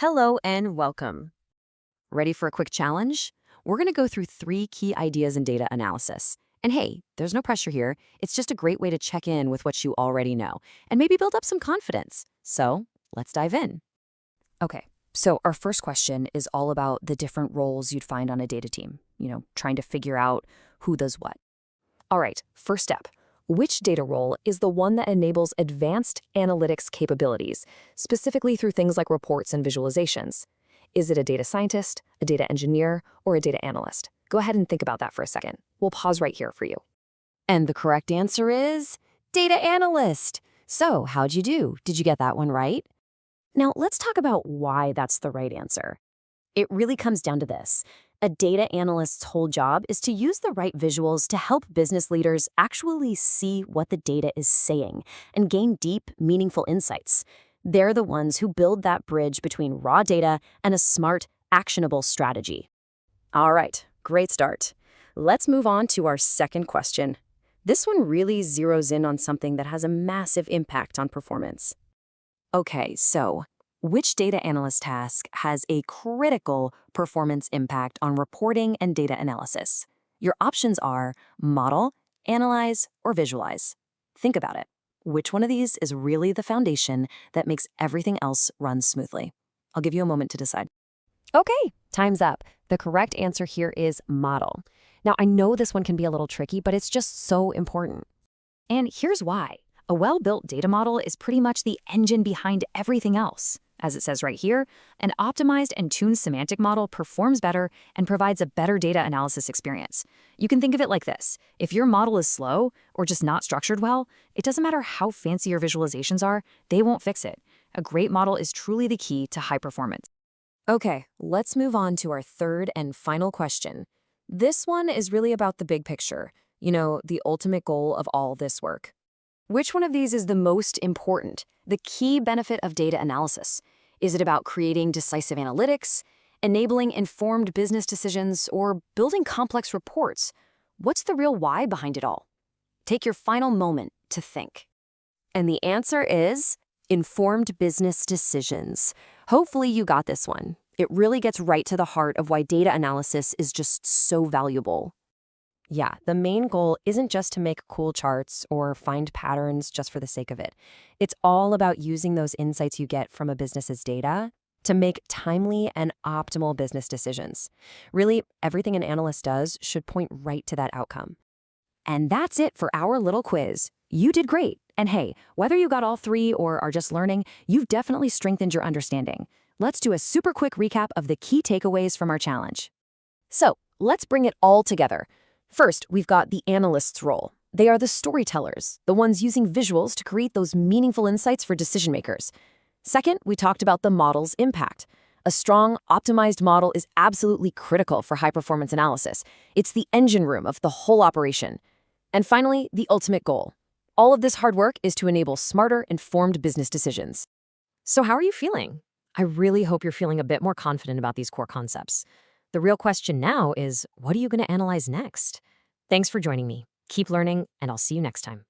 Hello and welcome. Ready for a quick challenge? We're going to go through 3 key ideas in data analysis. And hey, there's no pressure here. It's just a great way to check in with what you already know and maybe build up some confidence. So let's dive in. Okay, so our first question is all about the different roles you'd find on a data team, trying to figure out who does what. All right, first step. Which data role is the one that enables advanced analytics capabilities, specifically through things like reports and visualizations? Is it a data scientist, a data engineer, or a data analyst? Go ahead and think about that for a second. We'll pause right here for you. And the correct answer is data analyst. So how'd you do? Did you get that one right? Now let's talk about why that's the right answer. It really comes down to this. A data analyst's whole job is to use the right visuals to help business leaders actually see what the data is saying and gain deep, meaningful insights. They're the ones who build that bridge between raw data and a smart, actionable strategy. All right, great start. Let's move on to our second question. This one really zeroes in on something that has a massive impact on performance. Okay, so which data analyst task has a critical performance impact on reporting and data analysis? Your options are model, analyze, or visualize. Think about it. Which one of these is really the foundation that makes everything else run smoothly? I'll give you a moment to decide. Okay, time's up. The correct answer here is model. Now, I know this one can be a little tricky, but it's just so important. And here's why. A well-built data model is pretty much the engine behind everything else. As it says right here, an optimized and tuned semantic model performs better and provides a better data analysis experience. You can think of it like this. If your model is slow or just not structured well, it doesn't matter how fancy your visualizations are, they won't fix it. A great model is truly the key to high performance. Okay, let's move on to our third and final question. This one is really about the big picture, the ultimate goal of all this work. Which one of these is the most important? The key benefit of data analysis? Is it about creating decisive analytics, enabling informed business decisions, or building complex reports? What's the real why behind it all? Take your final moment to think. And the answer is informed business decisions. Hopefully you got this one. It really gets right to the heart of why data analysis is just so valuable. Yeah, the main goal isn't just to make cool charts or find patterns just for the sake of it. It's all about using those insights you get from a business's data to make timely and optimal business decisions. Really, everything an analyst does should point right to that outcome. And that's it for our little quiz. You did great. And hey, whether you got all 3 or are just learning, you've definitely strengthened your understanding. Let's do a super quick recap of the key takeaways from our challenge. So, let's bring it all together. First, we've got the analyst's role. They are the storytellers, the ones using visuals to create those meaningful insights for decision makers. Second, we talked about the model's impact. A strong, optimized model is absolutely critical for high-performance analysis. It's the engine room of the whole operation. And finally, the ultimate goal. All of this hard work is to enable smarter, informed business decisions. So how are you feeling? I really hope you're feeling a bit more confident about these core concepts. The real question now is, what are you going to analyze next? Thanks for joining me. Keep learning, and I'll see you next time.